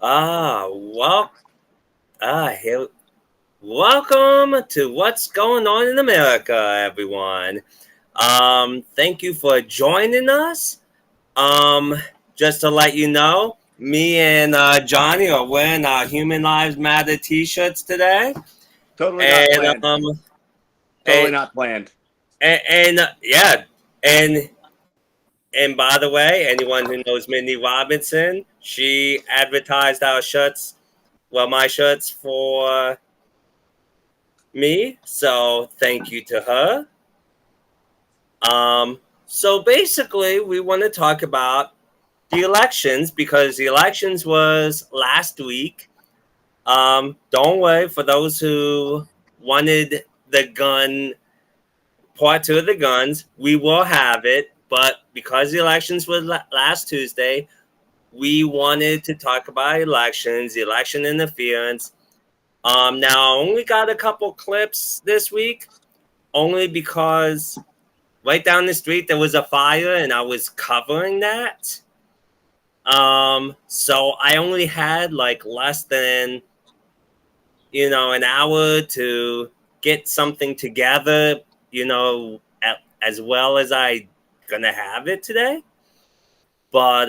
Ah, well, here. Welcome to What's Going On in America, everyone. Thank you for joining us. Um, just to let you know, me and Johnny are wearing our Human Lives Matter T-shirts today, Totally not and planned. and Totally not planned. yeah, and and by the way, anyone who knows Mindy Robinson, she advertised our shirts, well, my shirts for me. So thank you to her. So basically, we want to talk about the elections because the elections was last week. Don't worry for those who wanted the gun part two of the guns, we will have it. But because the elections was last Tuesday, we wanted to talk about elections, the election interference. Now I only got a couple clips this week, only because right down the street there was a fire and I was covering that. So I only had like less than an hour to get something together, as well as I gonna have it today. But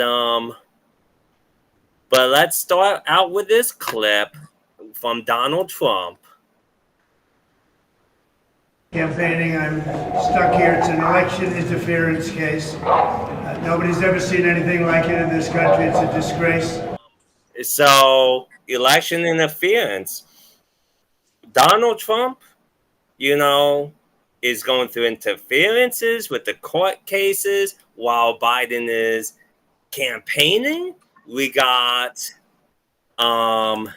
let's start out with this clip from Donald Trump. Campaigning, I'm stuck here. It's an election interference case. Nobody's ever seen anything like it in this country. It's a disgrace. So, election interference. Donald Trump, you know, is going through interferences with the court cases while Biden is campaigning. We got and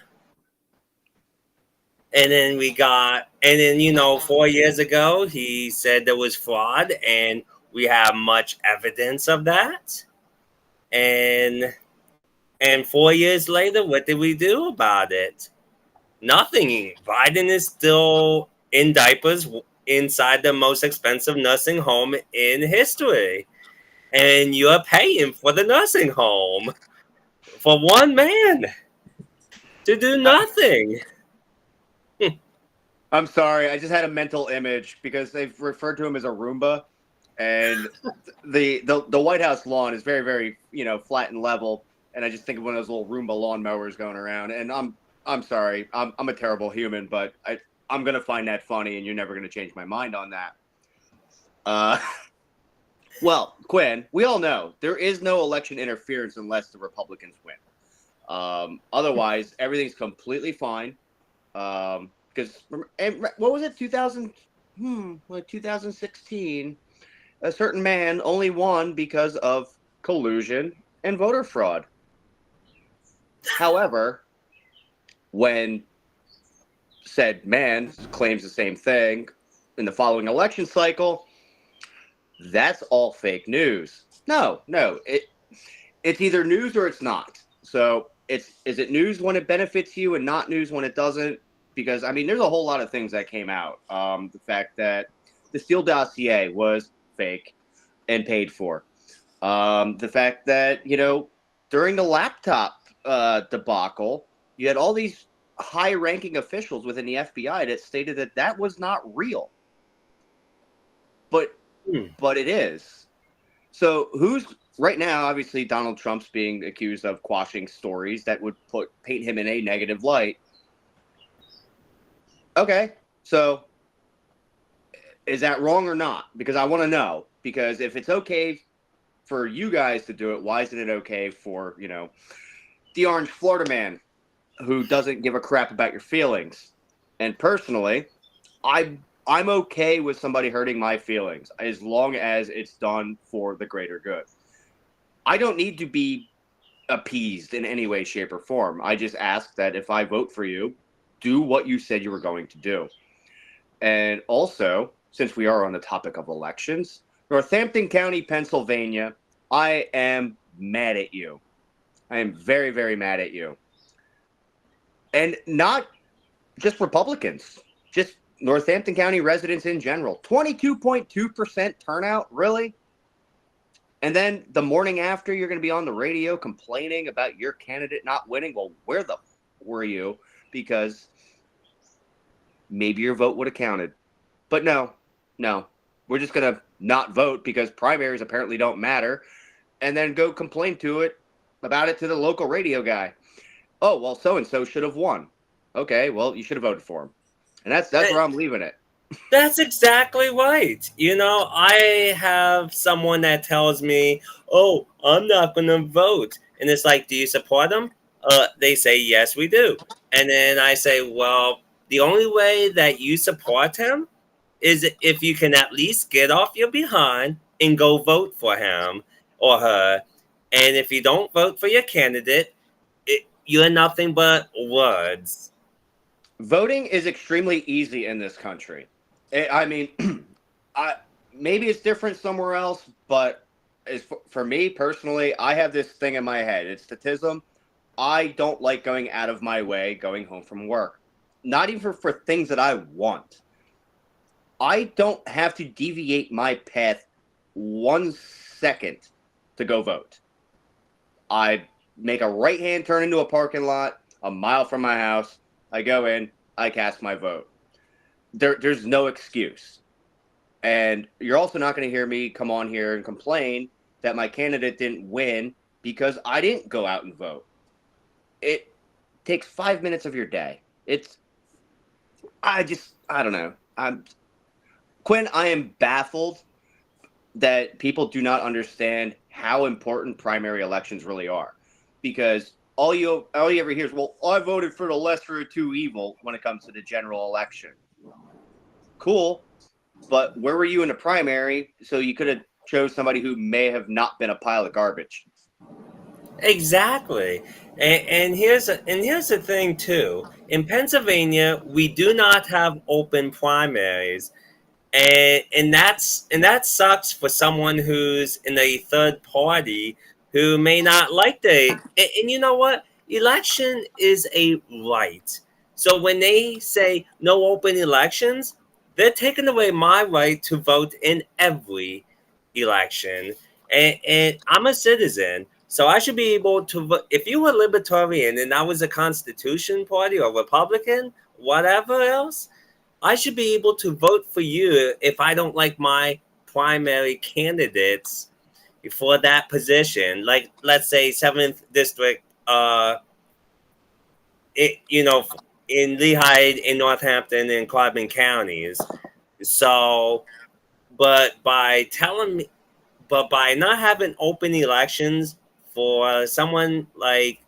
then 4 years ago he said there was fraud, and we have much evidence of that. And 4 years later, what did we do about it? Nothing. Biden is still in diapers inside the most expensive nursing home in history, and you're paying for the nursing home for one man to do nothing. I'm sorry. I just had a mental image because they've referred to him as a Roomba, and the White House lawn is very, very flat and level. And I just think of one of those little Roomba lawnmowers going around. And I'm sorry. I'm a terrible human, but I'm gonna find that funny, and you're never gonna change my mind on that. Well, Quinn, we all know there is no election interference unless the Republicans win. Otherwise, everything's completely fine. Because what was it, 2016, a certain man only won because of collusion and voter fraud. However, when said man claims the same thing in the following election cycle, that's all fake news. No, it's either news or it's not. So is it news when it benefits you and not news when it doesn't? Because, I mean, there's a whole lot of things that came out. The fact that the Steele dossier was fake and paid for. The fact that, during the laptop debacle, you had all these high-ranking officials within the FBI that stated that that was not real. But it is. So who's right now, obviously, Donald Trump's being accused of quashing stories that would paint him in a negative light. Okay, so is that wrong or not? Because I want to know. Because if it's okay for you guys to do it, why isn't it okay for, the Orange Florida man who doesn't give a crap about your feelings? And personally, I'm okay with somebody hurting my feelings as long as it's done for the greater good. I don't need to be appeased in any way, shape, or form. I just ask that if I vote for you, do what you said you were going to do. And also, since we are on the topic of elections, Northampton County, Pennsylvania, I am mad at you. I am very, very mad at you. And not just Republicans, just Northampton County residents in general. 22.2% turnout, really? And then the morning after, you're going to be on the radio complaining about your candidate not winning. Well, where the were you? Because maybe your vote would have counted. But no, we're just going to not vote because primaries apparently don't matter, and then go complain about it to the local radio guy. Oh, well, so-and-so should have won. Okay, well, you should have voted for him. And that's where I'm leaving it. That's exactly right. I have someone that tells me, oh, I'm not going to vote. And it's like, do you support them? They say, yes, we do. And then I say, well, the only way that you support him is if you can at least get off your behind and go vote for him or her. And if you don't vote for your candidate, you're nothing but words. Voting is extremely easy in this country. I mean, maybe it's different somewhere else, but for me personally, I have this thing in my head. It's statism. I don't like going out of my way going home from work. Not even for things that I want. I don't have to deviate my path 1 second to go vote. I make a right-hand turn into a parking lot a mile from my house. I go in, I cast my vote. There's no excuse. And you're also not going to hear me come on here and complain that my candidate didn't win because I didn't go out and vote. It takes 5 minutes of your day. I don't know. Quinn, I am baffled that people do not understand how important primary elections really are. Because all you ever hear is, well, I voted for the lesser of two evil when it comes to the general election. Cool, but where were you in the primary? So you could have chose somebody who may have not been a pile of garbage. Exactly. And here's the thing too. In Pennsylvania, we do not have open primaries. And that sucks for someone who's in a third party who may not like and you know what? Election is a right. So when they say no open elections, they're taking away my right to vote in every election. And I'm a citizen, so I should be able to vote. If you were libertarian and I was a Constitution Party or Republican, whatever else, I should be able to vote for you if I don't like my primary candidates for that position. Like, let's say 7th District, in Lehigh, in Northampton, and Carbon counties. So, but by not having open elections for someone like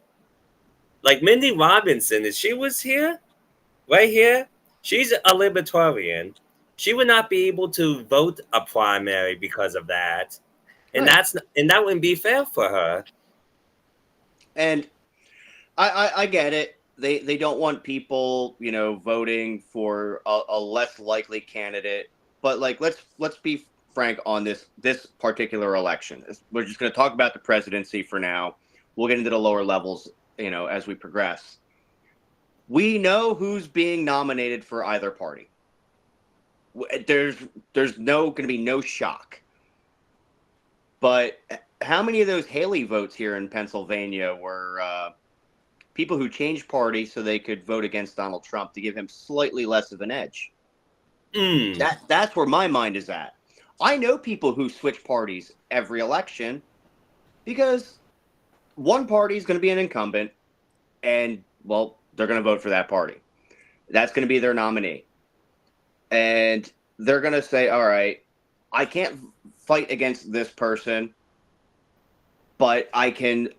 Mindy Robinson, if she was here, right here, she's a libertarian. She would not be able to vote a primary because of that, and Right. that wouldn't be fair for her. And I get it. They don't want people, voting for a less likely candidate. But let's be frank on this particular election. We're just going to talk about the presidency for now. We'll get into the lower levels, as we progress. We know who's being nominated for either party. There's going to be no shock. But how many of those Haley votes here in Pennsylvania were people who changed parties so they could vote against Donald Trump to give him slightly less of an edge? That's where my mind is at. I know people who switch parties every election because one party is going to be an incumbent and, well, they're going to vote for that party. That's going to be their nominee. And they're going to say, all right, I can't fight against this person, but I can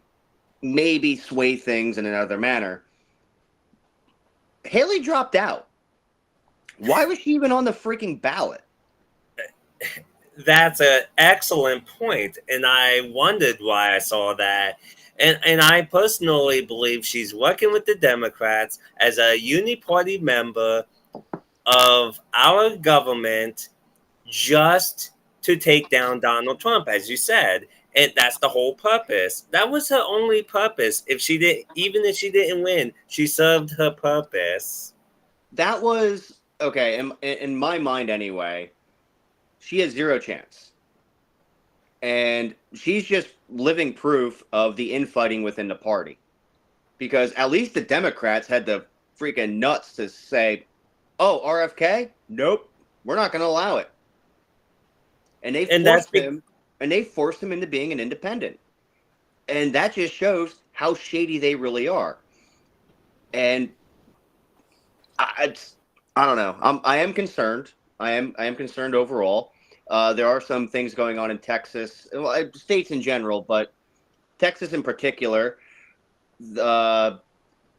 maybe sway things in another manner. Haley dropped out. Why was she even on the freaking ballot? That's an excellent point, and I wondered why I saw that. And I personally believe she's working with the Democrats as a uni-party member of our government just to take down Donald Trump, as you said. And that's the whole purpose. That was her only purpose. Even if she didn't win, she served her purpose. That was, okay, in my mind anyway, she has zero chance. And she's just living proof of the infighting within the party. Because at least the Democrats had the freaking nuts to say, oh, RFK? Nope, we're not going to allow it. And they forced him into being an independent. And that just shows how shady they really are. And I don't know. I am concerned. I am concerned overall. There are some things going on in Texas, states in general, but Texas in particular. I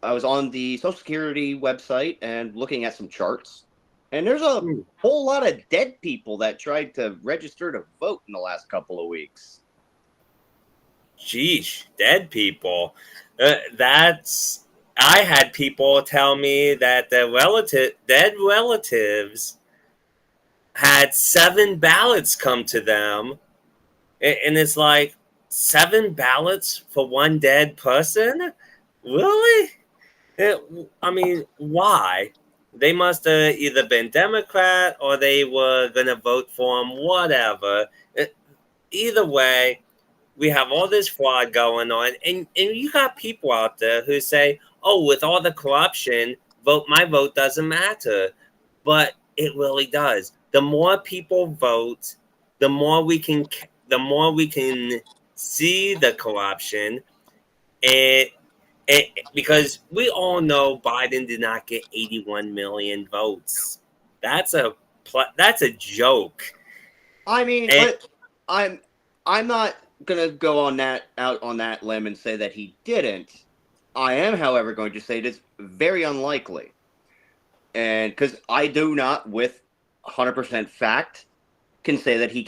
was on the Social Security website and looking at some charts, and there's a whole lot of dead people that tried to register to vote in the last couple of weeks. Geesh, dead people. I had people tell me that their dead relatives had 7 ballots come to them, and it's like 7 ballots for one dead person? Really? I mean, why? They must have either been Democrat or they were going to vote for him, whatever. Either way, we have all this fraud going on, and you got people out there who say, oh, with all the corruption, my vote doesn't matter. But it really does. The more people vote, the more we can see the corruption, and because we all know Biden did not get 81 million votes. That's a joke. I mean, I'm not gonna go out on that limb and say that he didn't. I am, however, going to say it is very unlikely, and because I do not, with 100% fact, can say that he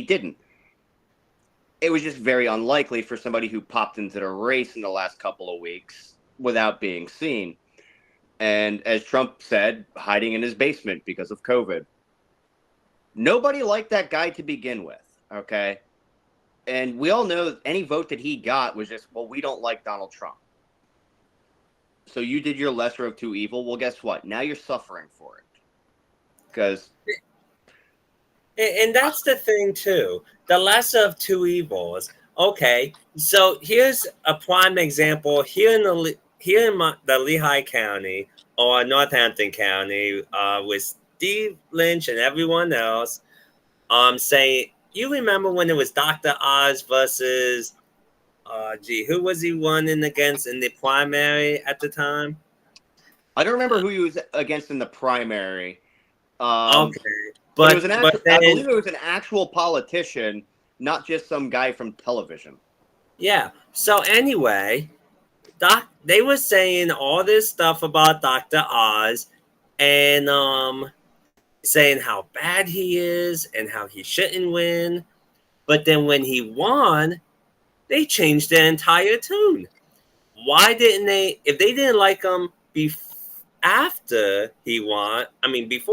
didn't. It was just very unlikely for somebody who popped into the race in the last couple of weeks without being seen. And as Trump said, hiding in his basement because of COVID. Nobody liked that guy to begin with, okay? And we all know any vote that he got was just, well, we don't like Donald Trump. So you did your lesser of two evil. Well, guess what? Now you're suffering for it. Because... And that's the thing, too. The lesser of two evils. Okay, so here's a prime example. Here in the Lehigh County or Northampton County with Steve Lynch and everyone else saying, you remember when it was Dr. Oz versus, who was he running against in the primary at the time? I don't remember who he was against in the primary. Okay. But I believe it was an actual politician, not just some guy from television. Yeah. So anyway, they were saying all this stuff about Dr. Oz and saying how bad he is and how he shouldn't win. But then when he won, they changed the entire tune. Why didn't they? If they didn't like him before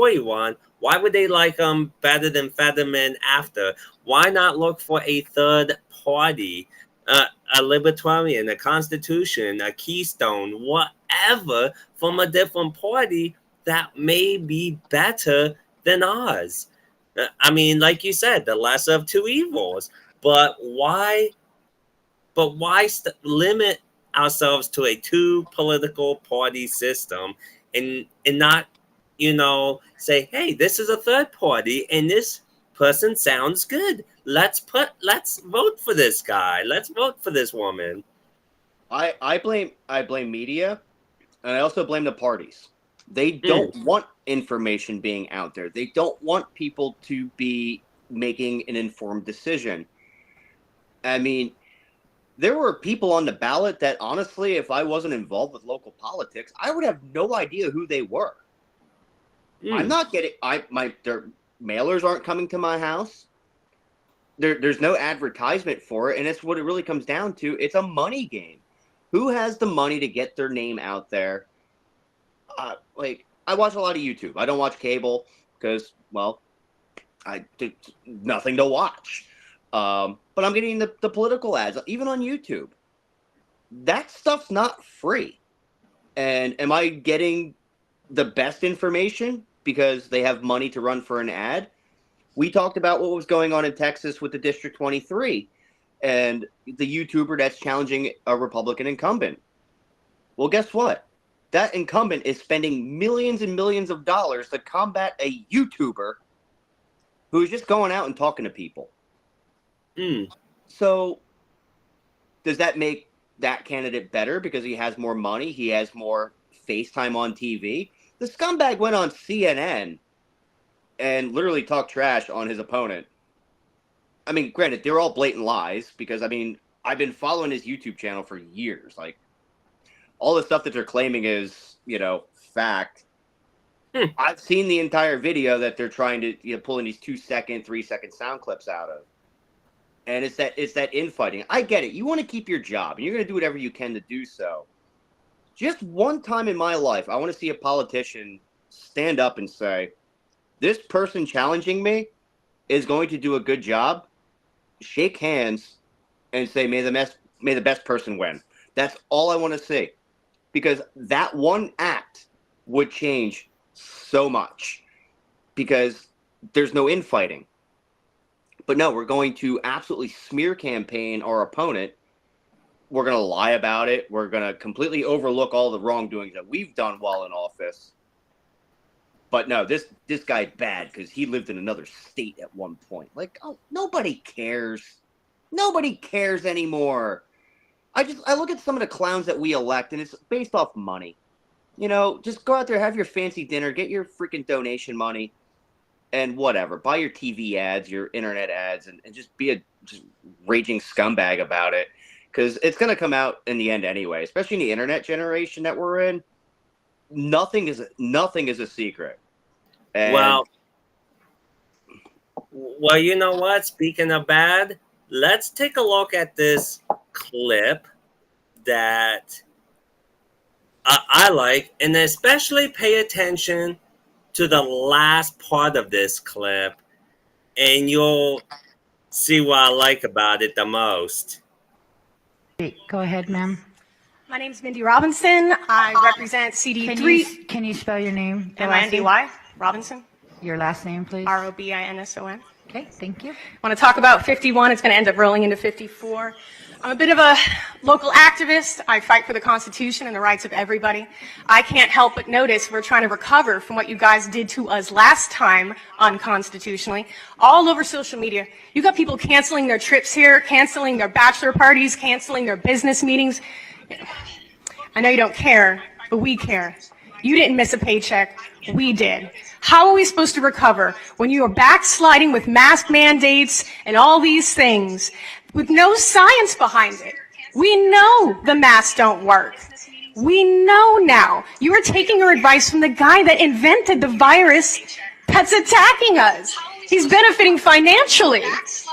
he won, why would they like him better than Fetterman after? Why not look for a third party, a libertarian, a constitution, a keystone, whatever from a different party that may be better than ours? I mean, like you said, the lesser of two evils. But why limit ourselves to a two political party system and not, say, hey, this is a third party and this person sounds good. Let's vote for this guy. Let's vote for this woman. I blame media, and I also blame the parties. They don't want information being out there. They don't want people to be making an informed decision. I mean, there were people on the ballot that, honestly, if I wasn't involved with local politics, I would have no idea who they were. I'm not getting. Their mailers aren't coming to my house. There's no advertisement for it, and it's what it really comes down to. It's a money game. Who has the money to get their name out there? I watch a lot of YouTube. I don't watch cable because, well, there's nothing to watch. But I'm getting the political ads, even on YouTube. That stuff's not free. And am I getting the best information because they have money to run for an ad? We talked about what was going on in Texas with the District 23 and the YouTuber that's challenging a Republican incumbent. Well, guess what? That incumbent is spending millions and millions of dollars to combat a YouTuber who's just going out and talking to people. So does that make that candidate better because he has more money? He has more FaceTime on TV? The scumbag went on CNN and literally talked trash on his opponent. I mean, granted, they're all blatant lies because, I mean, I've been following his YouTube channel for years. Like, all the stuff that they're claiming is, fact. I've seen the entire video that they're trying to, pulling these 2-second, 3-second sound clips out of. And it's that infighting. I get it. You want to keep your job, and you're going to do whatever you can to do so. Just one time in my life, I want to see a politician stand up and say, this person challenging me is going to do a good job, shake hands, and say, may the best person win. That's all I want to see. Because that one act would change so much. Because there's no infighting. But no, we're going to absolutely smear campaign our opponent. We're going to lie about it. We're going to completely overlook all the wrongdoings that we've done while in office. But no, this guy's bad because he lived in another state at one point. Like, oh, nobody cares. Nobody cares anymore. I look at some of the clowns that we elect, and it's based off money. Just go out there, have your fancy dinner, get your freaking donation money, and whatever. Buy your TV ads, your internet ads, and just be a just raging scumbag about it. Because it's going to come out in the end anyway, especially in the internet generation that we're in. Nothing is a secret. And well, you know what? Speaking of bad, let's take a look at this clip that I like, and especially pay attention to the last part of this clip, and you'll see what I like about it the most. Go ahead, ma'am. My name's Mindy Robinson. I represent CD3. Can you spell your name? M-I-N-D-Y, Robinson. Your last name, please. R-O-B-I-N-S-O-N. Okay, thank you. I want to talk about 51. It's going to end up rolling into 54. I'm a bit of a local activist. I fight for the Constitution and the rights of everybody. I can't help but notice we're trying to recover from what you guys did to us last time unconstitutionally. All over social media, you got people canceling their trips here, canceling their bachelor parties, canceling their business meetings. I know you don't care, but we care. You didn't miss a paycheck. We did. How are we supposed to recover when you are backsliding with mask mandates and all these things with no science behind it? We know the masks don't work. We know now. You are taking your advice from the guy that invented the virus that's attacking us. He's benefiting financially,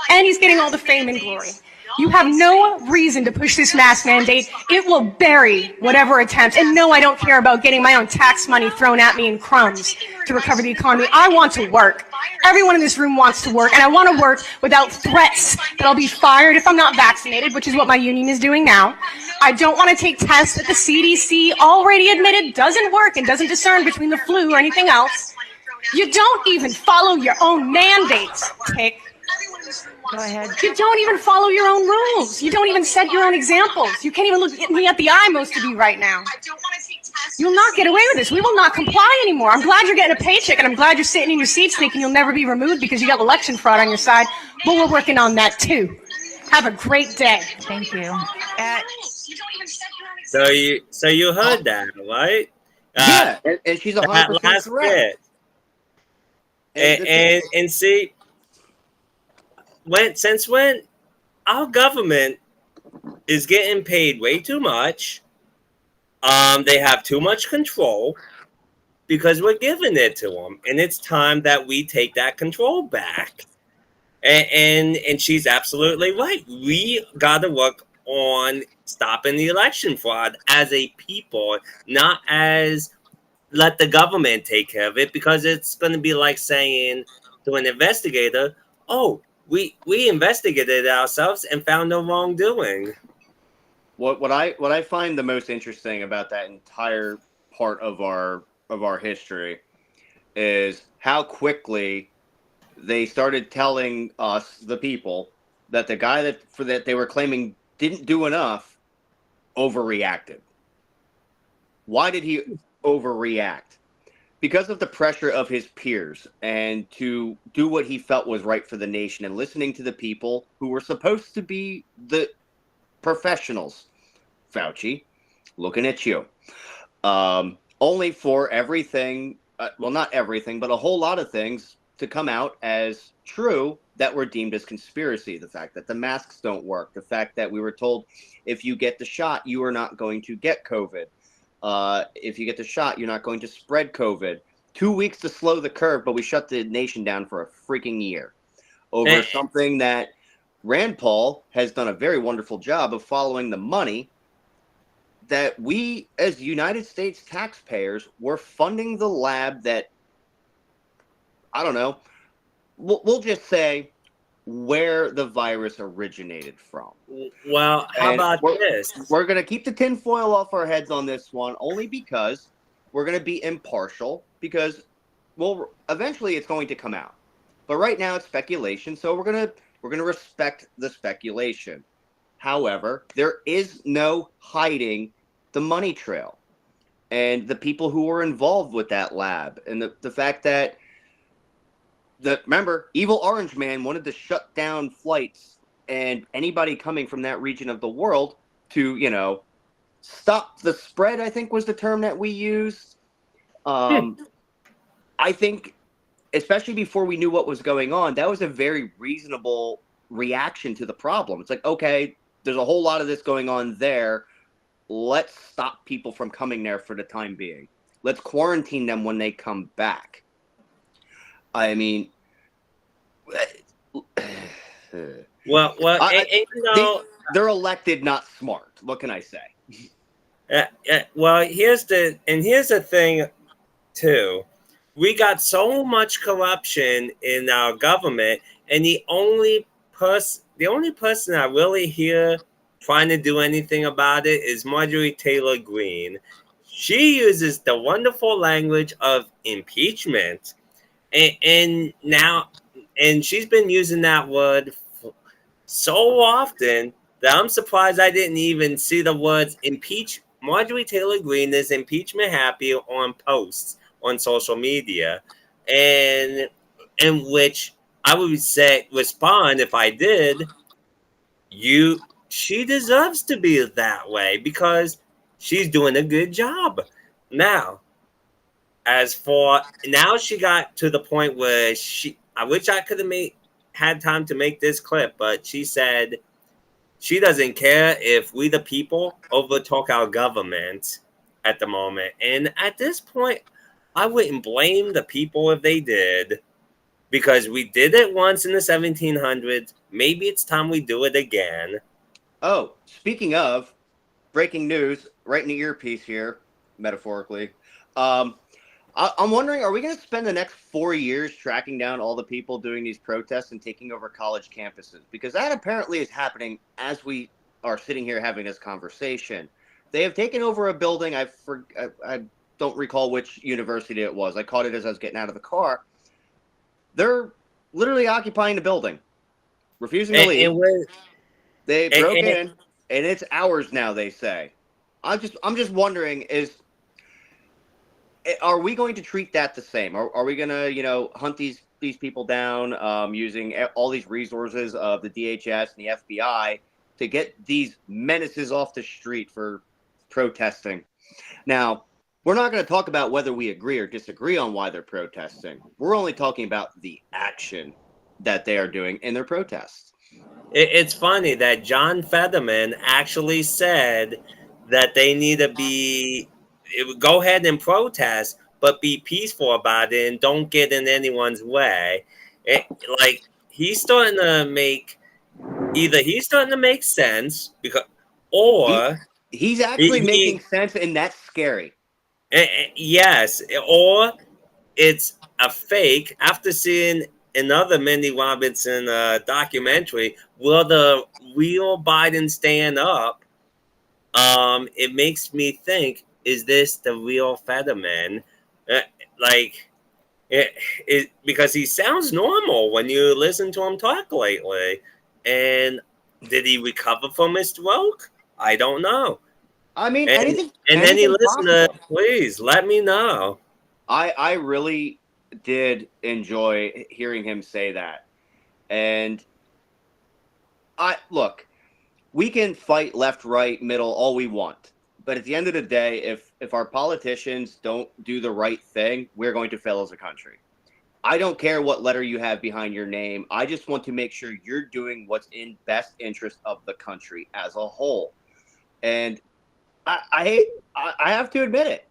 and he's getting all the fame and glory. You have no reason to push this mask mandate. It will bury whatever attempts. And no, I don't care about getting my own tax money thrown at me in crumbs to recover the economy. I want to work. Everyone in this room wants to work, and I want to work without threats that I'll be fired if I'm not vaccinated, which is what my union is doing now. I don't want to take tests that the CDC already admitted doesn't work and doesn't discern between the flu or anything else. You don't even follow your own mandates, Tick. Go ahead. You don't even follow your own rules. You don't even set your own examples. You can't even look me at the eye, most of you right now. You'll not get away with this. We will not comply anymore. I'm glad you're getting a paycheck, and I'm glad you're sitting in your seats thinking you'll never be removed because you got election fraud on your side. But we're working on that too. Have a great day. Thank you. So you heard that, right? Yeah, and she's 100% last correct. Bit. And see, since when our government is getting paid way too much, they have too much control because we're giving it to them, and it's time that we take that control back. And she's absolutely right. We got to work on stopping the election fraud as a people, not as let the government take care of it, because it's going to be like saying to an investigator, oh, we investigated ourselves and found no wrongdoing. What I find the most interesting about that entire part of our history is how quickly they started telling us, the people, that the guy that they were claiming didn't do enough overreacted. Why did he overreact? Because of the pressure of his peers and to do what he felt was right for the nation and listening to the people who were supposed to be the professionals. Fauci, looking at you. Only for everything, well, not everything, but a whole lot of things to come out as true that were deemed as conspiracy. The fact that the masks don't work, the fact that we were told if you get the shot, you are not going to get COVID. If you get the shot, you're not going to spread COVID. 2 weeks to slow the curve, but we shut the nation down for a freaking year over something that Rand Paul has done a very wonderful job of following the money that we, as United States taxpayers, were funding the lab that, I don't know, we'll just say where the virus originated from. Well, how about this? We're going to keep the tinfoil off our heads on this one, only because we're going to be impartial, because, well, eventually it's going to come out. But right now it's speculation, so we're going to respect the speculation. However, there is no hiding the money trail and the people who were involved with that lab, and the fact that remember, Evil Orange Man wanted to shut down flights and anybody coming from that region of the world to, stop the spread, I think was the term that we used. I think, especially before we knew what was going on, that was a very reasonable reaction to the problem. It's like, okay, there's a whole lot of this going on there. Let's stop people from coming there for the time being. Let's quarantine them when they come back. I mean, they're elected, not smart. What can I say? Well, here's the thing, too. We got so much corruption in our government, and the only person I really hear trying to do anything about it is Marjorie Taylor Greene. She uses the wonderful language of impeachment, and she's been using that word so often that I'm surprised I didn't even see the words impeach. Marjorie Taylor Greene is impeachment happy on posts on social media, and in which I would say respond if I did. She deserves to be that way because she's doing a good job. Now, she got to the point where I wish I could have had time to make this clip, but she said she doesn't care if we the people overtalk our government at the moment. And at this point, I wouldn't blame the people if they did, because we did it once in the 1700s. Maybe it's time we do it again. Oh, speaking of breaking news, right in the earpiece here, metaphorically. I'm wondering, are we going to spend the next 4 years tracking down all the people doing these protests and taking over college campuses? Because that apparently is happening as we are sitting here having this conversation. They have taken over a building. I don't recall which university it was. I caught it as I was getting out of the car. They're literally occupying the building, refusing to leave. They broke in, and it's ours now, they say. I'm just wondering, are we going to treat that the same? Are we going to, hunt these people down using all these resources of the DHS and the FBI to get these menaces off the street for protesting? Now, we're not going to talk about whether we agree or disagree on why they're protesting. We're only talking about the action that they are doing in their protests. It's funny that John Fetterman actually said that they need to go ahead and protest, but be peaceful about it and don't get in anyone's way. He's starting to make sense he's actually making sense, and that's scary. Yes, or it's a fake. After seeing another Mindy Robinson documentary, will the real Biden stand up? It makes me think, is this the real Fetterman? It because he sounds normal when you listen to him talk lately. And did he recover from his stroke? I don't know. I mean, And anything, and any anything's listener, possible. please let me know. I really did enjoy hearing him say that. And look, we can fight left, right, middle, all we want. But at the end of the day, if our politicians don't do the right thing, we're going to fail as a country. I don't care what letter you have behind your name. I just want to make sure you're doing what's in best interest of the country as a whole. And I have to admit it.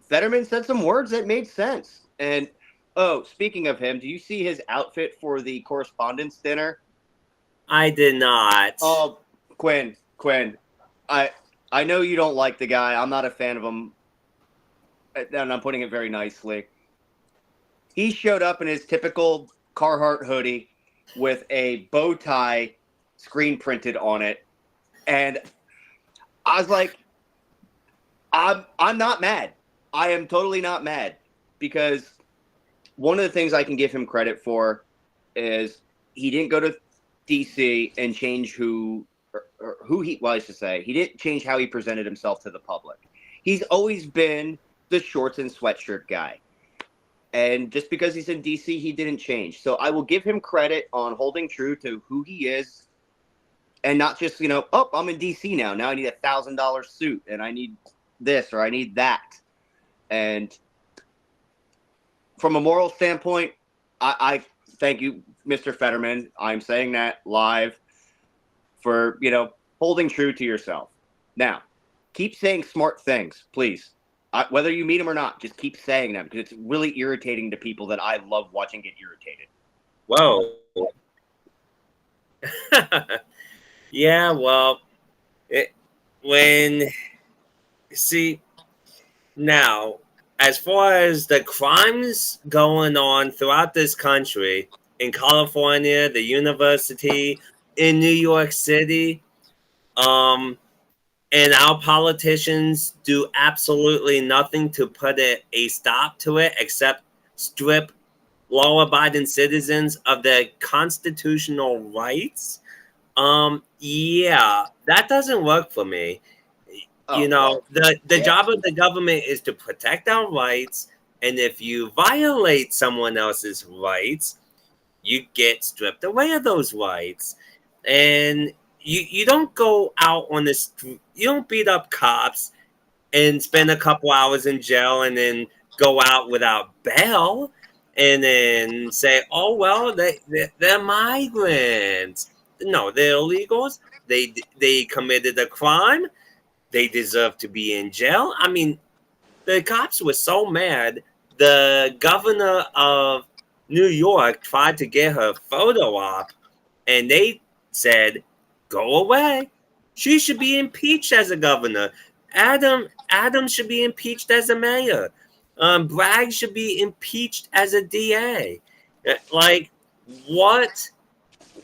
Fetterman said some words that made sense. And oh, speaking of him, do you see his outfit for the correspondence dinner? I did not. Oh, Quinn, I know you don't like the guy. I'm not a fan of him, and I'm putting it very nicely. He showed up in his typical Carhartt hoodie with a bow tie screen printed on it, and I was like, I'm not mad. I am totally not mad, because one of the things I can give him credit for is he didn't go to DC and change I should say, he didn't change how he presented himself to the public. He's always been the shorts and sweatshirt guy. And just because he's in DC, he didn't change. So I will give him credit on holding true to who he is, and not just, oh, I'm in DC now. Now I need $1,000 suit, and I need this, or I need that. And from a moral standpoint, I thank you, Mr. Fetterman. I'm saying that live for, holding true to yourself. Now, keep saying smart things, please. Whether you meet them or not, just keep saying them, because it's really irritating to people that I love watching get irritated. Whoa. Yeah, well, now, as far as the crimes going on throughout this country, in California, the university, in New York City, and our politicians do absolutely nothing to put a stop to it except strip law-abiding citizens of their constitutional rights. Yeah, that doesn't work for me. The job of the government is to protect our rights, and if you violate someone else's rights, you get stripped away of those rights. And you don't go out on the street, you don't beat up cops and spend a couple hours in jail and then go out without bail and then say, oh, well, they're migrants. No, they're illegals. They committed a crime. They deserve to be in jail. I mean, the cops were so mad. The governor of New York tried to get her photo op, and they said, go away. She should be impeached as a governor. Adam should be impeached as a mayor. Bragg should be impeached as a DA. Like, what?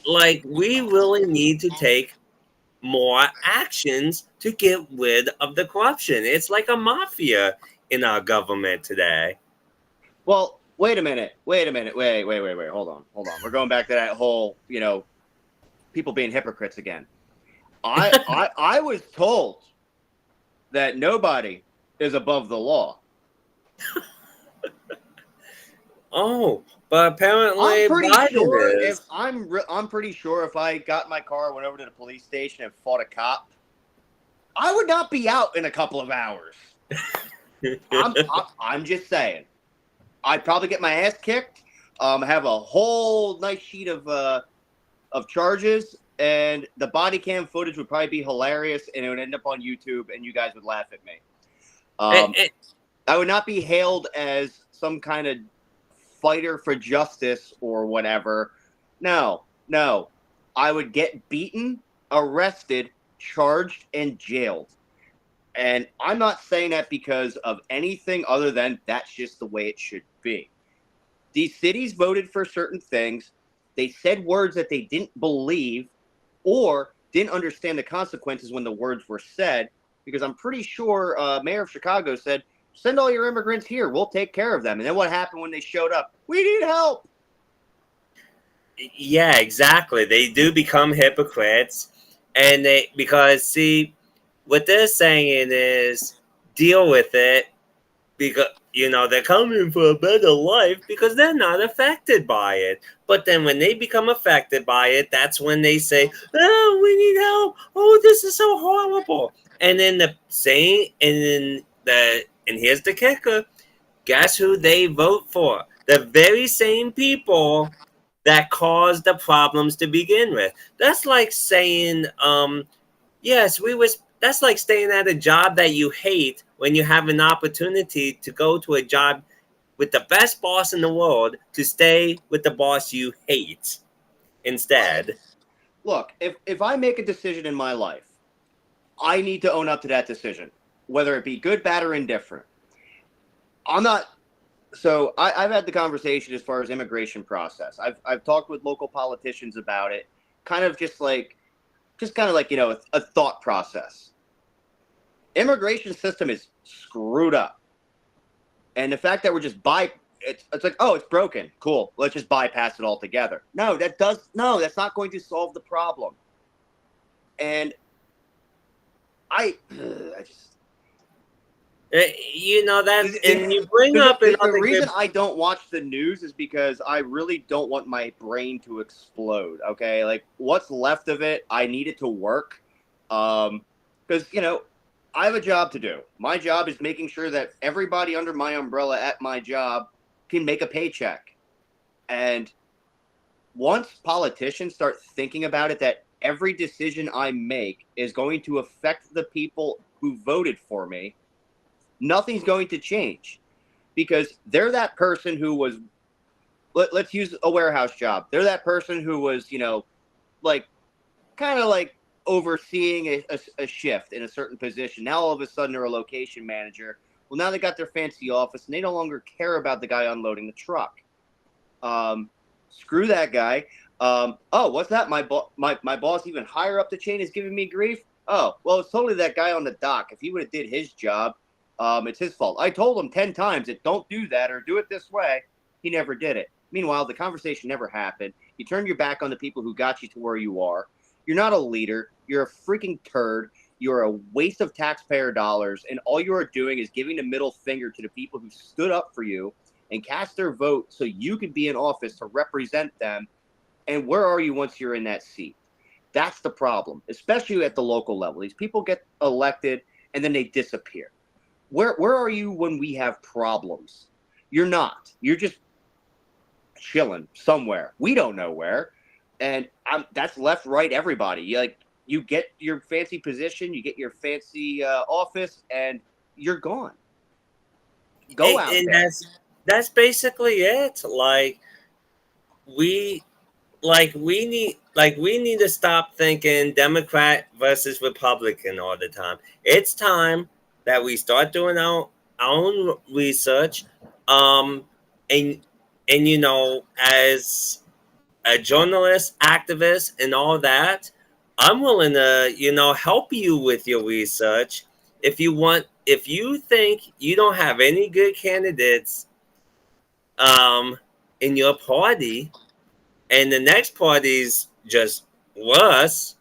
Like, we really need to take more actions to get rid of the corruption. It's like a mafia in our government today. Well, wait a minute. Wait. Hold on. We're going back to that whole, people being hypocrites again. I was told that nobody is above the law. Oh, but apparently I'm pretty Biden sure is. I'm pretty sure if I got in my car, went over to the police station, and fought a cop, I would not be out in a couple of hours. I'm just saying. I'd probably get my ass kicked. Have a whole nice sheet of charges, and the body cam footage would probably be hilarious, and it would end up on YouTube, and you guys would laugh at me. I would not be hailed as some kind of fighter for justice or whatever. No. I would get beaten, arrested, charged, and jailed. And I'm not saying that because of anything other than that's just the way it should be. These cities voted for certain things. They said words that they didn't believe or didn't understand the consequences when the words were said, because I'm pretty sure Mayor of Chicago said Send all your immigrants here. We'll take care of them. And then what happened when they showed up? We need help. Yeah, exactly. They do become hypocrites, and because see, what they're saying is deal with it because they're coming for a better life because they're not affected by it. But then when they become affected by it, that's when they say, "Oh, we need help. Oh, this is so horrible." And then and here's the kicker: guess who they vote for? The very same people that caused the problems to begin with. That's like saying, yes, that's like staying at a job that you hate when you have an opportunity to go to a job with the best boss in the world to stay with the boss you hate instead. Look, if I make a decision in my life, I need to own up to that decision, whether it be good, bad, or indifferent. I've had the conversation as far as immigration process. I've talked with local politicians about it, kind of a thought process. Immigration system is screwed up, and the fact that we're just it's like, oh, it's broken. Cool, let's just bypass it altogether. No, that's not going to solve the problem. And I just. And you bring up the reason I don't watch the news is because I really don't want my brain to explode. Okay, like what's left of it, I need it to work, because I have a job to do. My job is making sure that everybody under my umbrella at my job can make a paycheck. And once politicians start thinking about it, that every decision I make is going to affect the people who voted for me, nothing's going to change, because they're that person who was, let's use a warehouse job. They're that person who was, kind of like overseeing a shift in a certain position. Now all of a sudden they're a location manager. Well, now they got their fancy office and they no longer care about the guy unloading the truck. Screw that guy. Oh, what's that? My boss even higher up the chain is giving me grief. Oh, well, it's totally that guy on the dock. If he would have did his job, it's his fault. I told him 10 times that don't do that or do it this way. He never did it. Meanwhile, the conversation never happened. You turned your back on the people who got you to where you are. You're not a leader. You're a freaking turd. You're a waste of taxpayer dollars. And all you are doing is giving the middle finger to the people who stood up for you and cast their vote so you could be in office to represent them. And where are you once you're in that seat? That's the problem, especially at the local level. These people get elected and then they disappear. Where are you when we have problems? You're not. You're just chilling somewhere. We don't know where. And that's left, right, everybody. You get your fancy position, you get your fancy office, and you're gone. Go out there. That's basically it. We need to stop thinking Democrat versus Republican all the time. It's time that we start doing our own research. As a journalist, activist, and all that, I'm willing to, help you with your research. If you think you don't have any good candidates, in your party, and the next party's just worse,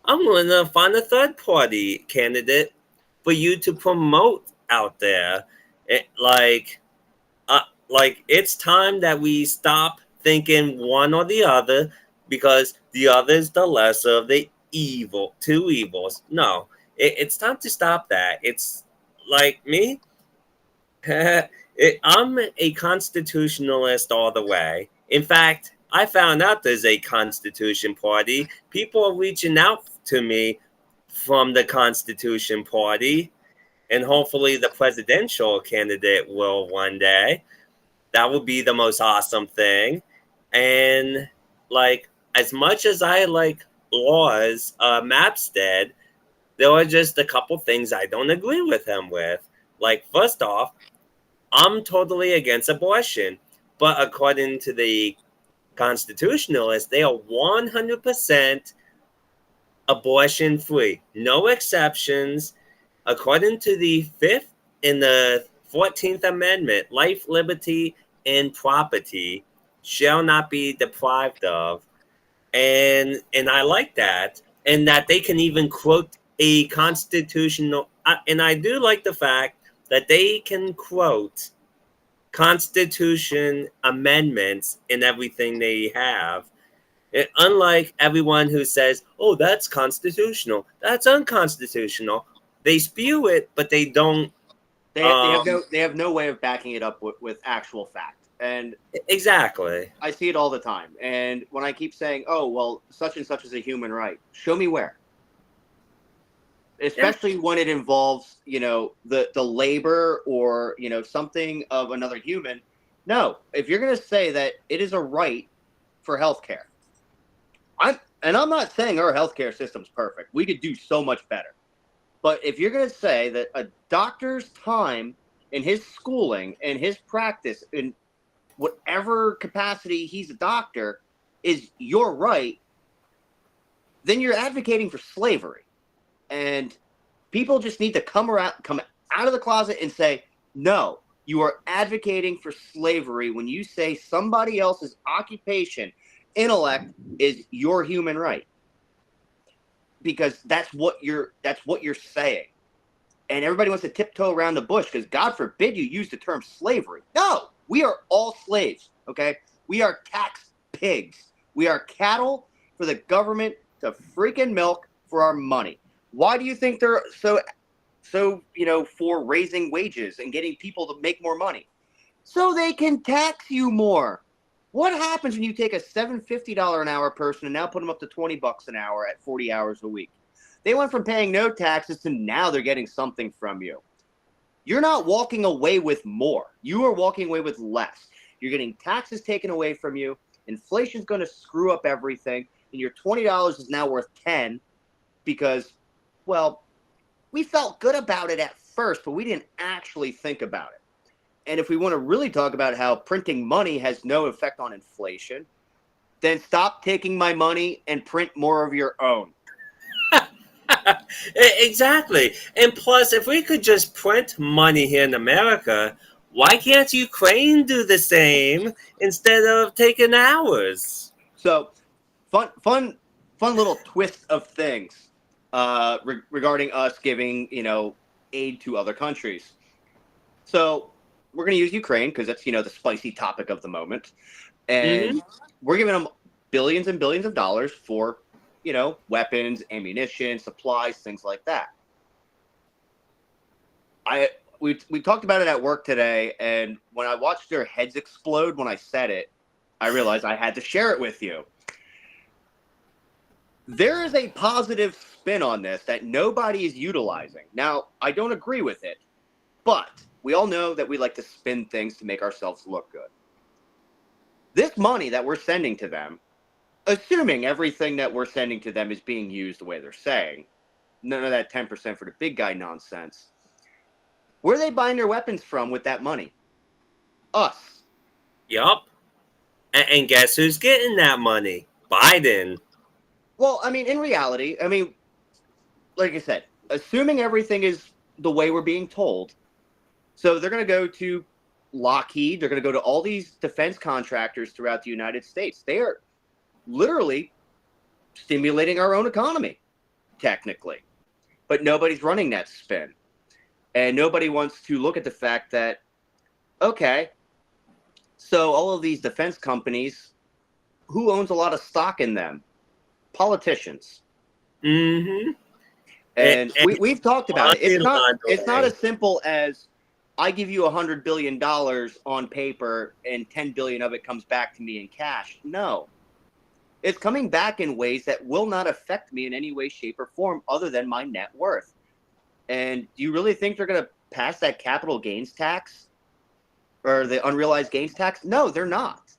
I'm willing to find a third party candidate for you to promote out there. It's time that we stop thinking one or the other, because the other is the lesser of the two evils. No, it's time to stop that. It's like me. I'm a constitutionalist all the way. In fact, I found out there's a Constitution Party. People are reaching out to me from the Constitution Party, and hopefully the presidential candidate will one day. That would be the most awesome thing. And as much as I like laws, Mapstead, there are just a couple things I don't agree with him with. First off, I'm totally against abortion, but according to the constitutionalists, they are 100% abortion free, no exceptions. According to the Fifth and the 14th Amendment, life, liberty, and property shall not be deprived of. And I like that. And that they can even quote a constitutional, and I do like the fact that they can quote Constitution amendments in everything they have. And unlike everyone who says, "Oh, that's constitutional," that's unconstitutional. They spew it, but they don't. They have no way of backing it up with actual fact. And Exactly. I see it all the time. And when I keep saying, "Oh, well, such and such is a human right," show me where. Especially when it involves, the labor or, something of another human. No, if you're going to say that it is a right for healthcare, I'm not saying our healthcare system's perfect. We could do so much better. But if you're going to say that a doctor's time in his schooling and his practice in whatever capacity he's a doctor is your right, then you're advocating for slavery. And people just need to come out of the closet and say, no, you are advocating for slavery when you say somebody else's occupation, intellect is your human right. Because that's what you're saying. And everybody wants to tiptoe around the bush because God forbid you use the term slavery. No, we are all slaves, okay? We are tax pigs. We are cattle for the government to freaking milk for our money. Why do you think they're so for raising wages and getting people to make more money? So they can tax you more. What happens when you take a $750 an hour person and now put them up to $20 an hour at 40 hours a week? They went from paying no taxes to now they're getting something from you. You're not walking away with more. You are walking away with less. You're getting taxes taken away from you. Inflation's going to screw up everything. And your $20 is now worth $10 because, well, we felt good about it at first, but we didn't actually think about it. And if we want to really talk about how printing money has no effect on inflation, then stop taking my money and print more of your own. Exactly. And plus, if we could just print money here in America, why can't Ukraine do the same instead of taking ours? So, fun little twist of things regarding us giving, aid to other countries. So, we're going to use Ukraine because that's, the spicy topic of the moment. And we're giving them billions and billions of dollars for, weapons, ammunition, supplies, things like that. We talked about it at work today, and when I watched their heads explode when I said it, I realized I had to share it with you. There is a positive spin on this that nobody is utilizing. Now, I don't agree with it, but we all know that we like to spin things to make ourselves look good. This money that we're sending to them, assuming everything that we're sending to them is being used the way they're saying, none of that 10% for the big guy nonsense, where are they buying their weapons from with that money? Us. Yup. And guess who's getting that money? Biden. Well, in reality, like I said, assuming everything is the way we're being told, so they're going to go to Lockheed, they're going to go to all these defense contractors throughout the United States. They are literally stimulating our own economy, technically. But nobody's running that spin. And nobody wants to look at the fact that, okay, so all of these defense companies, who owns a lot of stock in them? Politicians. Mm-hmm. And we've talked about it. It's not as simple as I give you $100 billion on paper and 10 billion of it comes back to me in cash. No. It's coming back in ways that will not affect me in any way, shape, or form other than my net worth. And do you really think they're going to pass that capital gains tax or the unrealized gains tax? No, they're not.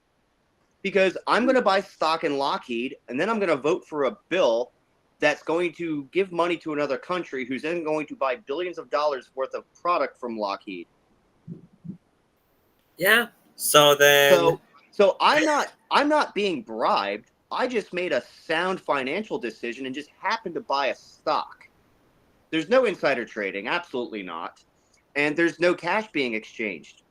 Because I'm going to buy stock in Lockheed, and then I'm going to vote for a bill that's going to give money to another country who's then going to buy billions of dollars worth of product from Lockheed. Yeah. So then. So I'm not being bribed. I just made a sound financial decision and just happened to buy a stock. There's no insider trading, absolutely not. and there's no cash being exchanged.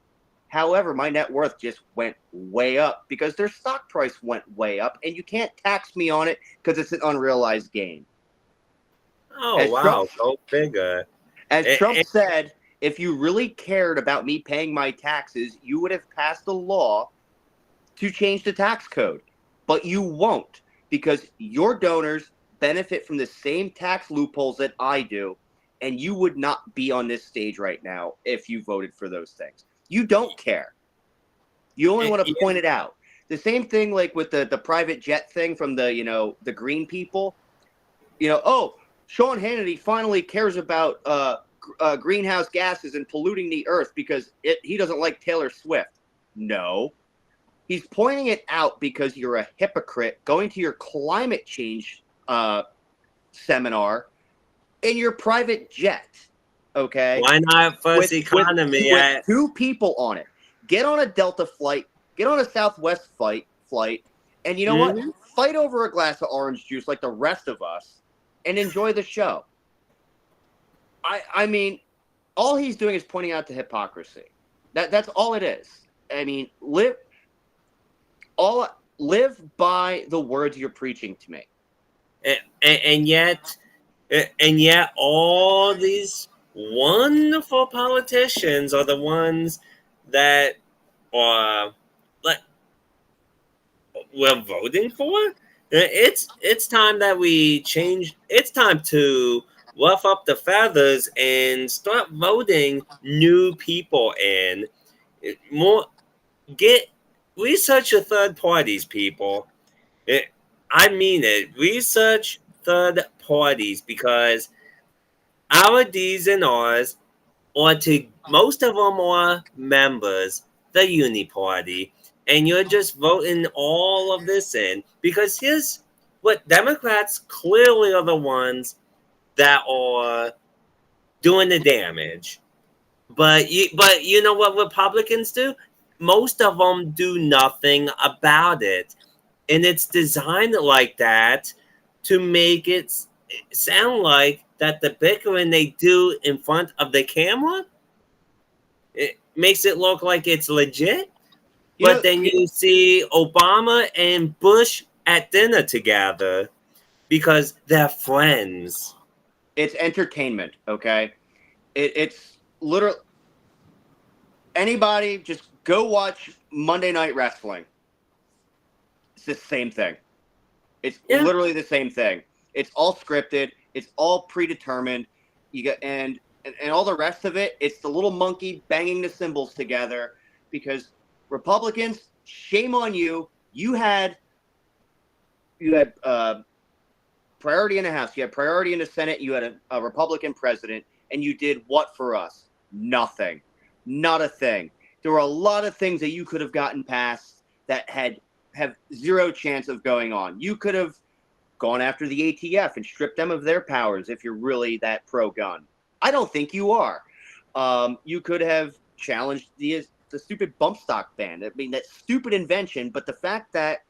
However, my net worth just went way up because their stock price went way up, and you can't tax me on it because it's an unrealized gain. Oh, As wow. Trump- Go figure. As Eh, Trump eh. said, if you really cared about me paying my taxes, you would have passed a law to change the tax code. But you won't, because your donors benefit from the same tax loopholes that I do, and you would not be on this stage right now if you voted for those things. You don't care. You only want to Yeah. point it out. The same thing like with the private jet thing from the, the green people. Oh, Sean Hannity finally cares about greenhouse gases and polluting the earth because he doesn't like Taylor Swift. No. He's pointing it out because you're a hypocrite going to your climate change seminar in your private jet. Okay? Why not first economy? With two people on it. Get on a Delta flight, get on a Southwest flight, and you know what? Fight over a glass of orange juice like the rest of us and enjoy the show. I mean, all he's doing is pointing out the hypocrisy. That's all it is. I mean, live by the words you're preaching to me. And yet all these wonderful politicians are the ones that are like we're voting for. It's time that we change. It's time to rough up the feathers and start voting new people in. Research your third parties, people. I mean it. Research third parties because our D's and R's most of them are members, the Uni Party, and you're just voting all of this in because here's what Democrats clearly are the ones that are doing the damage. But you know what Republicans do? Most of them do nothing about it. And it's designed like that to make it sound like that the bickering they do in front of the camera, it makes it look like it's legit. But then you see Obama and Bush at dinner together because they're friends. It's entertainment, okay? It's literally anybody just go watch Monday Night Wrestling. It's the same thing. It's literally the same thing. It's all scripted. It's all predetermined. You get and all the rest of it. It's the little monkey banging the cymbals together. Because Republicans, shame on you. You had priority in the House. You had priority in the Senate. You had a Republican president, and you did what for us? Nothing. Not a thing. There were a lot of things that you could have gotten passed that have zero chance of going on. You could have gone after the ATF and stripped them of their powers if you're really that pro-gun. I don't think you are. You could have challenged the stupid bump stock ban. I mean, that stupid invention, but the fact that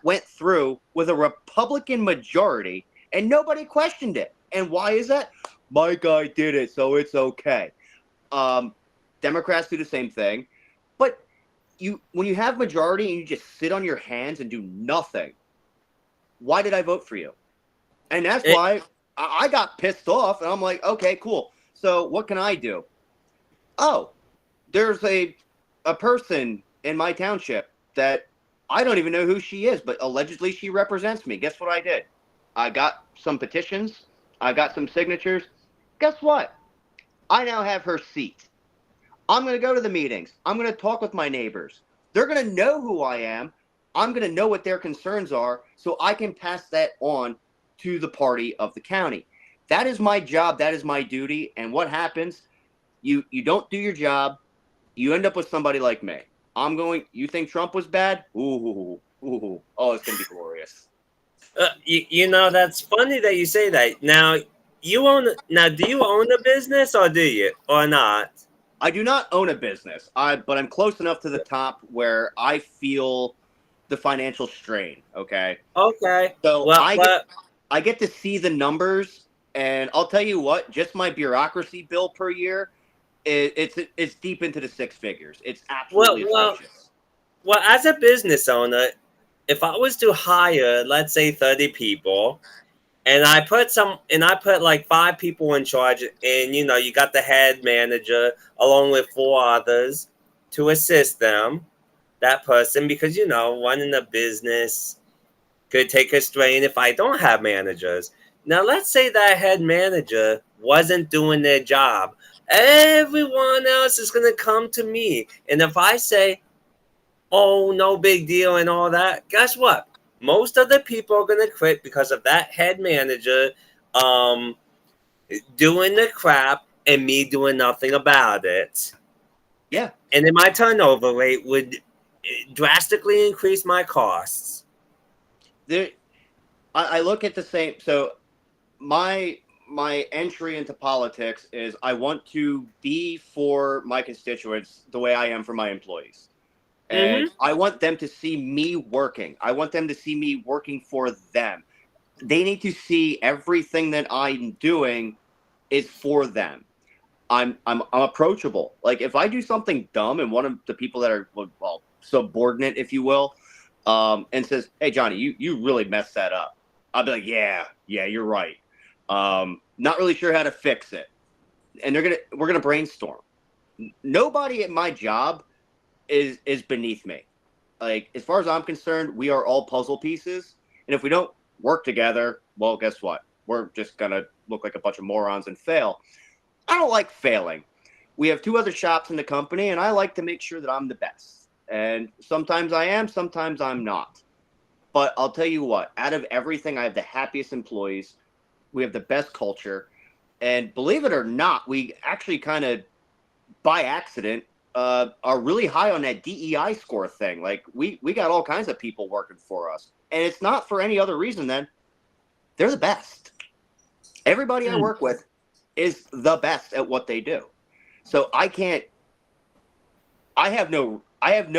went through with a Republican majority and nobody questioned it. And why is that? My guy did it, so it's okay. Democrats do the same thing. But when you have majority and you just sit on your hands and do nothing, why did I vote for you? And that's why I got pissed off, and I'm like, okay, cool. So what can I do? Oh, there's a person in my township that I don't even know who she is, but allegedly she represents me. Guess what I did? I got some petitions. I got some signatures. Guess what? I now have her seat. I'm going to go to the meetings. I'm going to talk with my neighbors. They're going to know who I am. I'm going to know what their concerns are so I can pass that on to the party of the county. That is my job. That is my duty. And what happens? You don't do your job. You end up with somebody like me. You think Trump was bad? Ooh. Oh, it's going to be glorious. That's funny that you say that. Now, do you own a business or do you? Or not? I do not own a business, but I'm close enough to the top where I feel the financial strain, okay? Okay. So I get to see the numbers, and I'll tell you what, just my bureaucracy bill per year It's deep into the six figures. It's absolutely Well, atrocious. well, as a business owner, if I was to hire, let's say 30 people, and I put like 5 people in charge, and you got the head manager along with 4 others to assist them, that person, because running a business could take a strain if I don't have managers. Now, let's say that head manager wasn't doing their job. Everyone else is going to come to me. And if I say, oh, no big deal and all that, guess what? Most of the people are going to quit because of that head manager doing the crap and me doing nothing about it. Yeah. And then my turnover rate would drastically increase my costs. I look at the same. So my entry into politics is I want to be for my constituents the way I am for my employees. And I want them to see me working. I want them to see me working for them. They need to see everything that I'm doing is for them. I'm approachable. Like if I do something dumb and one of the people that are subordinate, if you will, and says, "Hey Johnny, you really messed that up," I'll be like, "Yeah, you're right. Not really sure how to fix it." And we're gonna brainstorm. Nobody at my job is beneath me. Like as far as I'm concerned, we are all puzzle pieces, and if we don't work together, well, guess what? We're just gonna look like a bunch of morons and fail. I don't like failing. We have 2 other shops in the company, and I like to make sure that I'm the best. And sometimes I am, sometimes I'm not. But I'll tell you what, out of everything, I have the happiest employees. We have the best culture. And believe it or not, we actually kind of, by accident, are really high on that DEI score thing. Like, we got all kinds of people working for us. And it's not for any other reason than they're the best. Everybody I work with is the best at what they do. So I have no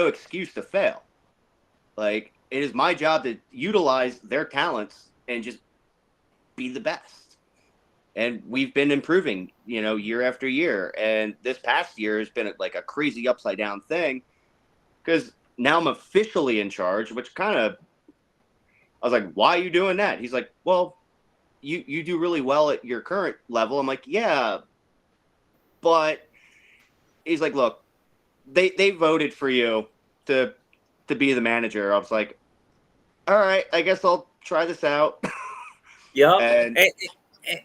excuse to fail. Like, it is my job to utilize their talents and just be the best. And we've been improving, year after year. And this past year has been like a crazy upside down thing because now I'm officially in charge, which kind of, I was like, why are you doing that? He's like, well, you do really well at your current level. I'm like, yeah, but he's like, look, they voted for you to be the manager. I was like, all right, I guess I'll try this out. Yeah.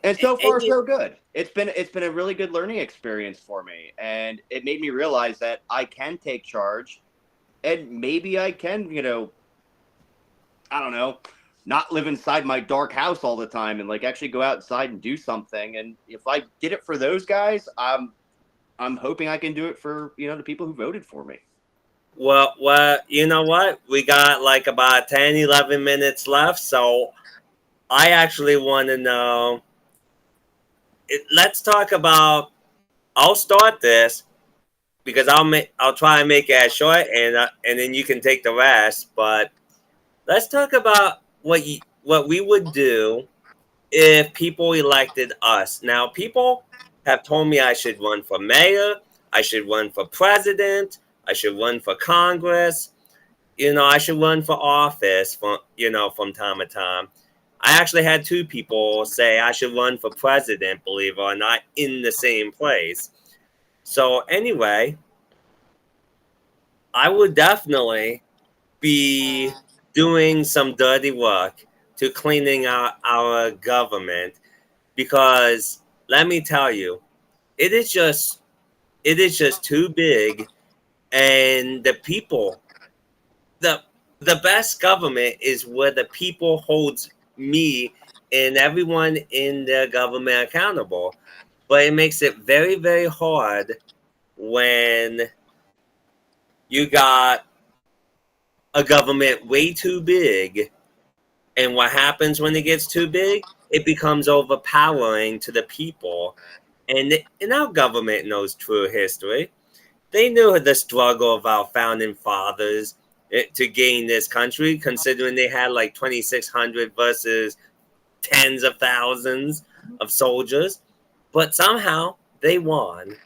And so far so good. It's been a really good learning experience for me, and it made me realize that I can take charge, and maybe I can, I don't know, not live inside my dark house all the time and like actually go outside and do something. And if I did it for those guys, I'm hoping I can do it for, the people who voted for me. Well, you know what? We got like about 10, 11 minutes left. So I actually want to know, let's talk about, I'll start this because I'll try and make it as short and then you can take the rest. But let's talk about what we would do if people elected us. Now, people have told me I should run for mayor, I should run for president, I should run for Congress. I should run for office from time to time. I actually had 2 people say I should run for president, believe it or not, in the same place. So anyway, I would definitely be doing some dirty work to cleaning out our government because let me tell you, it is just too big, and the people, the best government is where the people holds me and everyone in the government accountable. But it makes it very, very hard when you got a government way too big. And what happens when it gets too big? It becomes overpowering to the people. And our government knows true history. They knew the struggle of our founding fathers to gain this country, considering they had like 2,600 versus tens of thousands of soldiers. But somehow they won.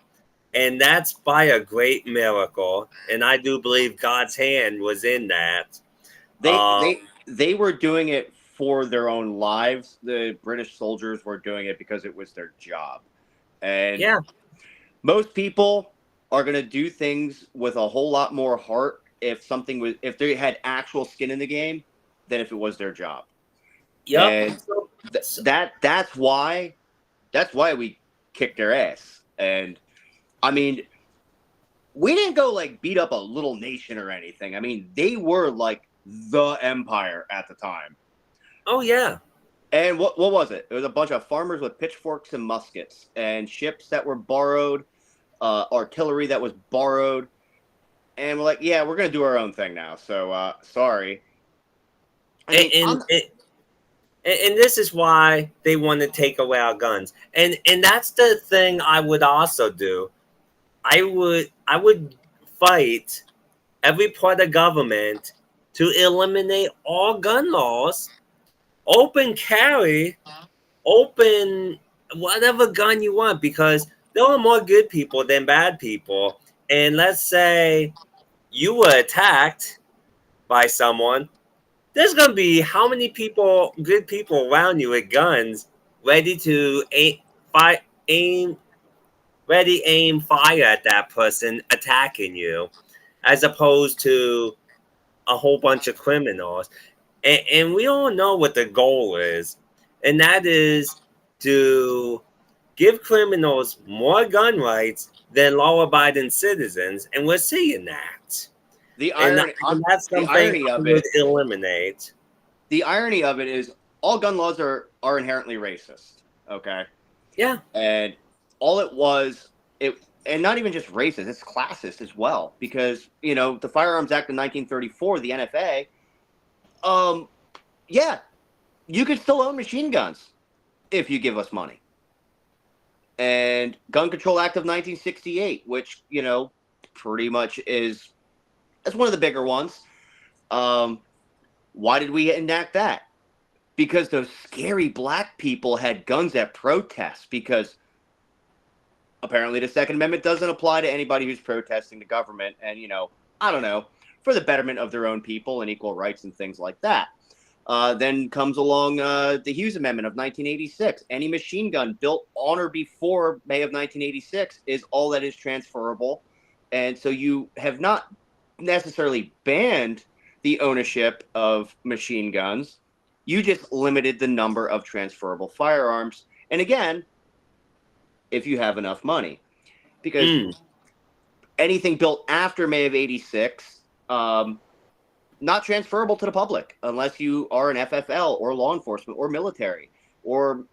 and that's by a great miracle. And I do believe God's hand was in that. They were doing it for their own lives. The British soldiers were doing it because it was their job. And Yeah. most people are going to do things with a whole lot more heart if they had actual skin in the game than if it was their job. Yep. And that's why we kicked their ass. And I mean, we didn't go like beat up a little nation or anything. I mean, they were like the empire at the time. Oh yeah. And what was it? It was a bunch of farmers with pitchforks and muskets, and ships that were borrowed, artillery that was borrowed, and we're like, yeah, we're gonna do our own thing now. So sorry. And this is why they want to take away our guns. And that's the thing I would also do. I would fight every part of government to eliminate all gun laws, open carry, open whatever gun you want, because there are more good people than bad people. And let's say you were attacked by someone, there's going to be how many good people around you with guns ready to aim, fire at that person attacking you, as opposed to a whole bunch of criminals. And we all know what the goal is, and that is to give criminals more gun rights than law-abiding citizens, and we're seeing that. The irony, and that's something the irony we of would it. eliminate. The irony of it is all gun laws are inherently racist. Okay. Yeah. And all it was, and not even just racist, it's classist as well. Because, the Firearms Act of 1934, the NFA, yeah, you could still own machine guns if you give us money. And Gun Control Act of 1968, which, pretty much that's one of the bigger ones. Why did we enact that? Because those scary black people had guns at protests, because apparently the Second Amendment doesn't apply to anybody who's protesting the government and, I don't know, for the betterment of their own people and equal rights and things like that. Then comes along the Hughes Amendment of 1986. Any machine gun built on or before May of 1986 is all that is transferable. And so you have not necessarily banned the ownership of machine guns. You just limited the number of transferable firearms. And again, if you have enough money. Because anything built after May of 86, not transferable to the public unless you are an FFL or law enforcement or military or,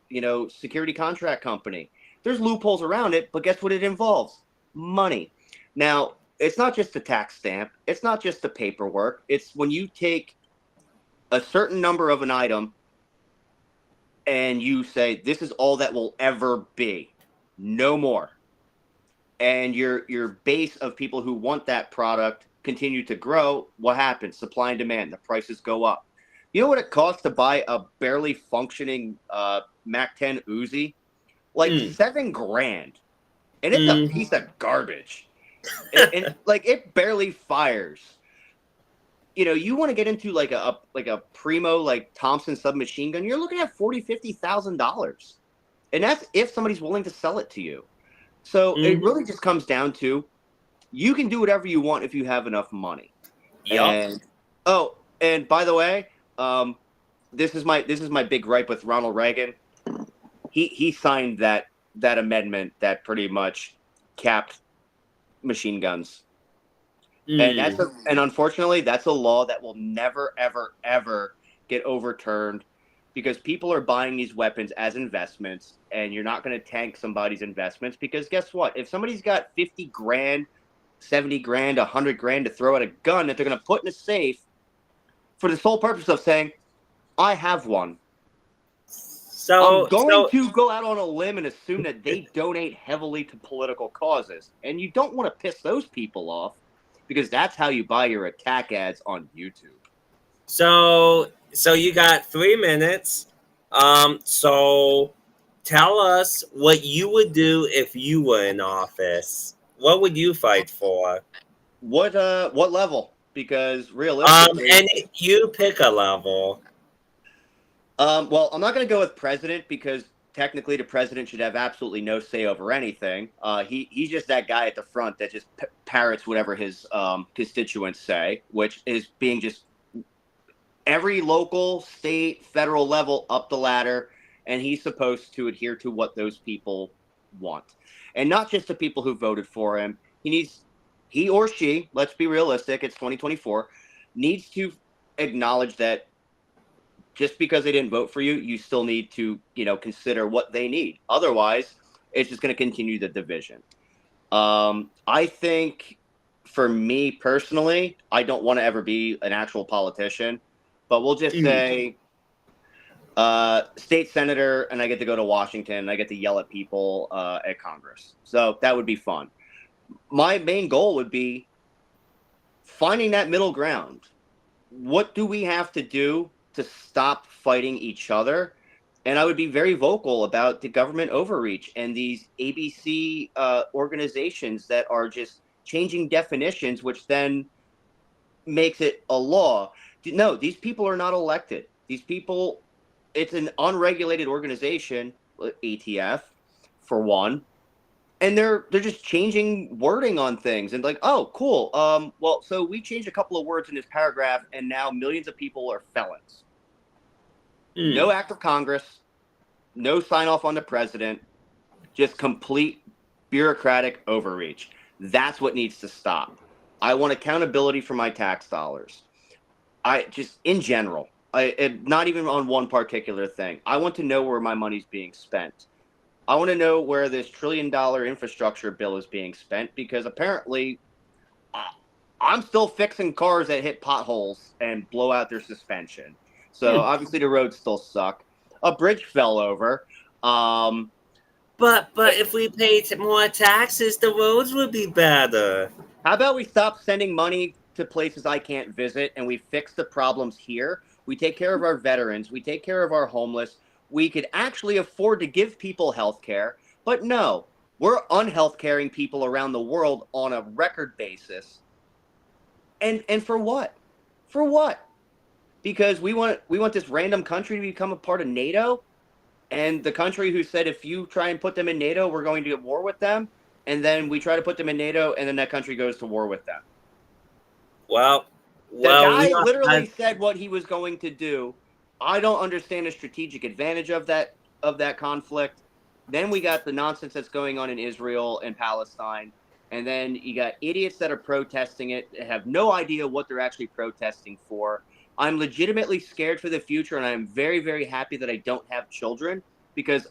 security contract company. There's loopholes around it, but guess what it involves? Money. Now, it's not just a tax stamp. It's not just the paperwork. It's when you take a certain number of an item and you say, this is all that will ever be. No more. And your base of people who want that product continue to grow. What happens? Supply and demand. The prices go up. You know what it costs to buy a barely functioning MAC-10 Uzi? Like $7,000. And it's a piece of garbage. and it barely fires. You want to get into like a primo like Thompson submachine gun, you're looking at $40,000-$50,000, and that's if somebody's willing to sell it to you. So it really just comes down to you can do whatever you want if you have enough money. Yep. And by the way, this is my big gripe with Ronald Reagan. He signed that amendment that pretty much capped machine guns. And unfortunately that's a law that will never ever ever get overturned, because people are buying these weapons as investments, and you're not going to tank somebody's investments, because guess what? If somebody's got $50,000, $70,000, $100,000 to throw at a gun that they're going to put in a safe for the sole purpose of saying, I have one. I'm going to go out on a limb and assume that they donate heavily to political causes. And you don't want to piss those people off, because that's how you buy your attack ads on YouTube. So you got 3 minutes. So tell us what you would do if you were in office. what would you fight for? What level? Because realistically, And you pick a level. well, I'm not going to go with president because technically the president should have absolutely no say over anything. He's just that guy at the front that just parrots whatever his constituents say, which is being just every local, state, federal level up the ladder, and he's supposed to adhere to what those people want, and not just the people who voted for him. He or she, let's be realistic, it's 2024, needs to acknowledge that just because they didn't vote for you, you still need to, consider what they need. Otherwise, it's just going to continue the division. I think for me personally, I don't want to ever be an actual politician, but we'll just say state senator, and I get to go to Washington, and I get to yell at people at Congress. So that would be fun. My main goal would be finding that middle ground. What do we have to do to stop fighting each other? And I would be very vocal about the government overreach and these ABC organizations that are just changing definitions, which then makes it a law. No, these people are not elected. These people, it's an unregulated organization, ATF, for one. And they're just changing wording on things and like, oh, cool. Well, so we changed a couple of words in this paragraph, and now millions of people are felons. No act of Congress, no sign off on the president, just complete bureaucratic overreach. That's what needs to stop. I want accountability for my tax dollars. In general, not even on one particular thing. I want to know where my money's being spent. I want to know where this $1 trillion infrastructure bill is being spent, because apparently I'm still fixing cars that hit potholes and blow out their suspension. So obviously the roads still suck. A bridge fell over. But if we paid more taxes, the roads would be better. How about we stop sending money to places I can't visit, and we fix the problems here? We take care of our veterans. We take care of our homeless. We could actually afford to give people health care, but no, we're unhealth caring people around the world on a record basis. And for what? For what? Because we want this random country to become a part of NATO, and the country who said if you try and put them in NATO, we're going to get war with them, and then we try to put them in NATO, and then that country goes to war with them. Well, the guy literally said what he was going to do. I don't understand the strategic advantage of that conflict. Then we got the nonsense that's going on in Israel and Palestine. And then you got idiots that are protesting it, have no idea what they're actually protesting for. I'm legitimately scared for the future, and I'm very, very happy that I don't have children, because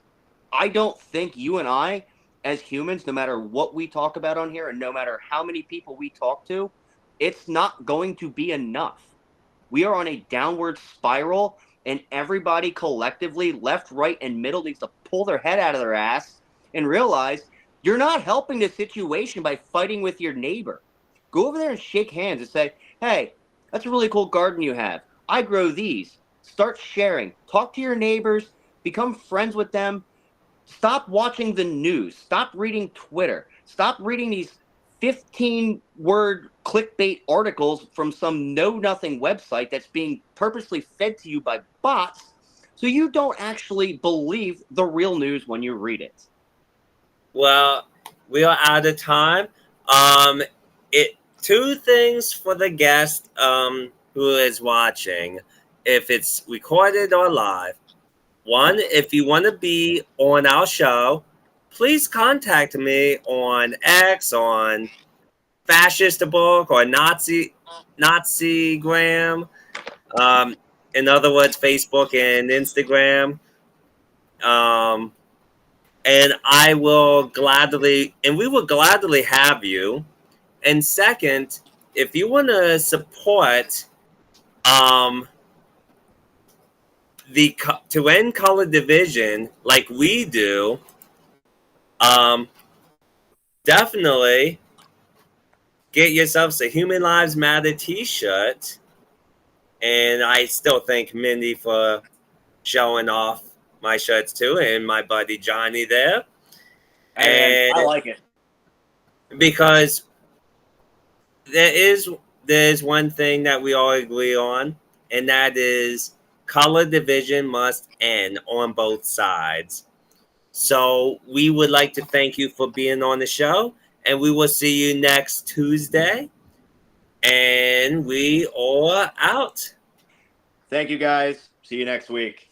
I don't think you and I, as humans, no matter what we talk about on here and no matter how many people we talk to, it's not going to be enough. We are on a downward spiral, and everybody collectively, left, right, and middle, needs to pull their head out of their ass and realize you're not helping the situation by fighting with your neighbor. Go over there and shake hands and say, hey, that's a really cool garden you have. I grow these. Start sharing. Talk to your neighbors. Become friends with them. Stop watching the news. Stop reading Twitter. Stop reading these 15-word clickbait articles from some know-nothing website that's being purposely fed to you by bots, so you don't actually believe the real news when you read it. Well, we are out of time. Two things for the guest who is watching, if it's recorded or live. One, if you want to be on our show, please contact me on X, on Fascistabook, or Nazigram. In other words, Facebook and Instagram. And we will gladly have you. And second, if you want to support to end color division like we do, definitely get yourselves a Human Lives Matter t-shirt. And I still thank Mindy for showing off my shirts too, and my buddy Johnny there. And I like it. because there's one thing that we all agree on, and that is color division must end on both sides. So we would like to thank you for being on the show, and we will see you next Tuesday. And we are out. Thank you, guys. See you next week.